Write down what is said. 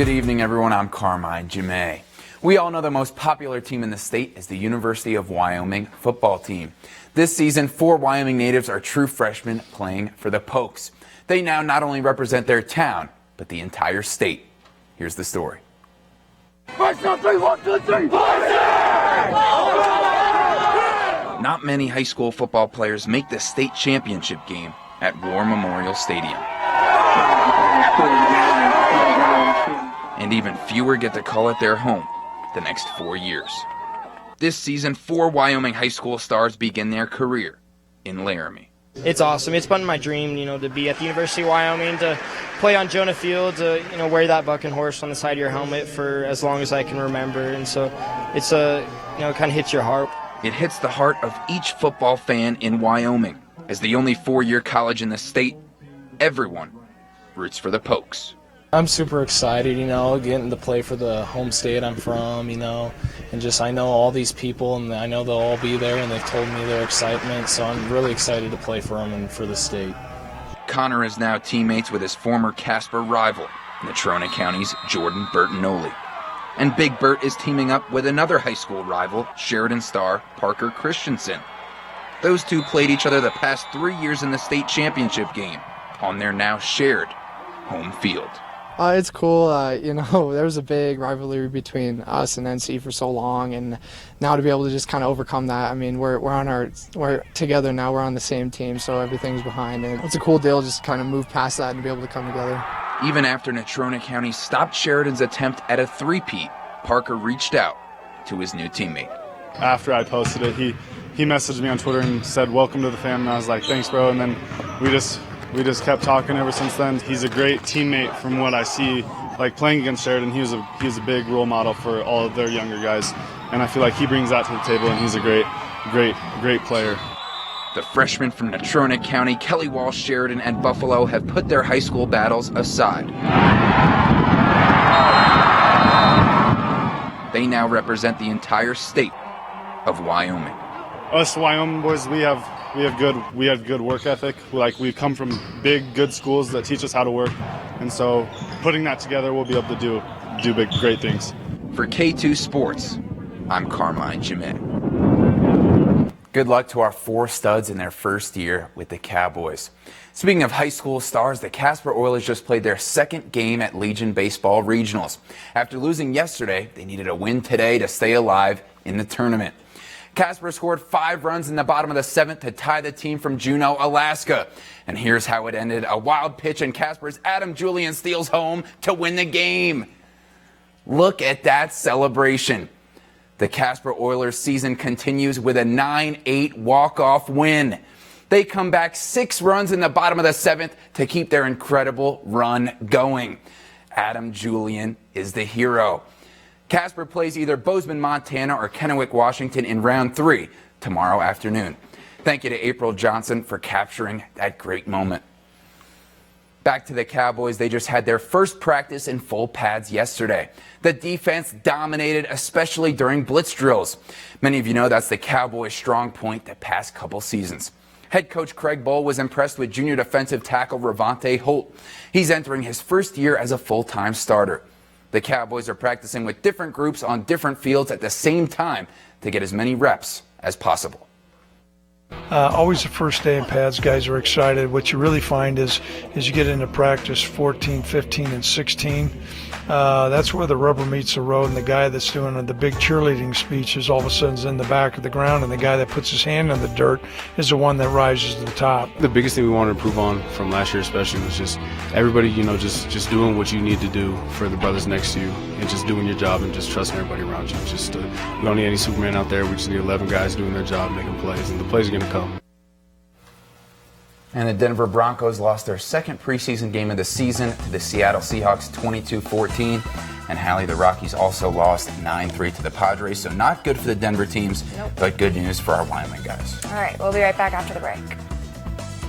Good evening, everyone. I'm Carmine Gemei. We all know the most popular team in the state is the University of Wyoming Football team. This season, 4 Wyoming natives are true freshmen playing for the Pokes. They now not only represent their town, but the entire state. Here's the story. Not many high school football players make the state championship game at War Memorial Stadium. And even fewer get to call it their home the next 4 years. This season, 4 Wyoming high school stars begin their career in Laramie. It's awesome. It's been my dream, to be at the University of Wyoming, to play on Jonah Field, to, wear that bucking horse on the side of your helmet for as long as I can remember. And so it's it kind of hits your heart. It hits the heart of each football fan in Wyoming. As the only 4-year college in the state, everyone roots for the Pokes. I'm super excited, getting to play for the home state I'm from, and just I know all these people and I know they'll all be there and they've told me their excitement, so I'm really excited to play for them and for the state. Connor is now teammates with his former Casper rival, Natrona County's Jordan Bertinoli. And Big Bert is teaming up with another high school rival, Sheridan star Parker Christensen. Those two played each other the past 3 years in the state championship game on their now shared home field. It's cool. There was a big rivalry between us and NC for so long, and now to be able to just kind of overcome that. I mean, we're together now. We're on the same team, so everything's behind it. It's a cool deal just to kind of move past that and be able to come together. Even after Natrona County stopped Sheridan's attempt at a three-peat, Parker reached out to his new teammate. After I posted it, he messaged me on Twitter and said, "Welcome to the fam," and I was like, "Thanks, bro." And then we just kept talking ever since then. He's a great teammate from what I see. Like playing against Sheridan, he was a big role model for all of their younger guys, and I feel like he brings that to the table, and he's a great player. The freshmen from Natrona County, Kelly Walsh, Sheridan, and Buffalo have put their high school battles aside. They now represent the entire state of Wyoming. Us Wyoming boys, we have good work ethic. We come from big, good schools that teach us how to work, and so putting that together, we'll be able to do big, great things. For K2 Sports, I'm Carmine Gemei. Good luck to our 4 studs in their first year with the Cowboys. Speaking of high school stars, the Casper Oilers just played their second game at Legion Baseball Regionals. After losing yesterday, they needed a win today to stay alive in the tournament. Casper scored 5 runs in the bottom of the 7th to tie the team from Juneau, Alaska. And here's how it ended. A wild pitch and Casper's Adam Julian steals home to win the game. Look at that celebration. The Casper Oilers season continues with a 9-8 walk-off win. They come back 6 runs in the bottom of the 7th to keep their incredible run going. Adam Julian is the hero. Casper plays either Bozeman, Montana or Kennewick, Washington in round 3 tomorrow afternoon. Thank you to April Johnson for capturing that great moment. Back to the Cowboys, they just had their first practice in full pads yesterday. The defense dominated, especially during blitz drills. Many of you know that's the Cowboys' strong point the past couple seasons. Head coach Craig Bohl was impressed with junior defensive tackle Ravante Holt. He's entering his first year as a full-time starter. The Cowboys are practicing with different groups on different fields at the same time to get as many reps as possible. Always the first day in pads, guys are excited. What you really find is you get into practice 14, 15, and 16. That's where the rubber meets the road, and the guy that's doing the big cheerleading speech is all of a sudden in the back of the ground, and the guy that puts his hand in the dirt is the one that rises to the top. The biggest thing we want to improve on from last year especially was just everybody, just doing what you need to do for the brothers next to you and just doing your job and just trusting everybody around you. We don't need any Superman out there. We just need 11 guys doing their job, making plays, and the plays are going to come. And the Denver Broncos lost their second preseason game of the season to the Seattle Seahawks 22-14. And Hallie, the Rockies also lost 9-3 to the Padres. So not good for the Denver teams, but good news for our Wyoming guys. All right, we'll be right back after the break.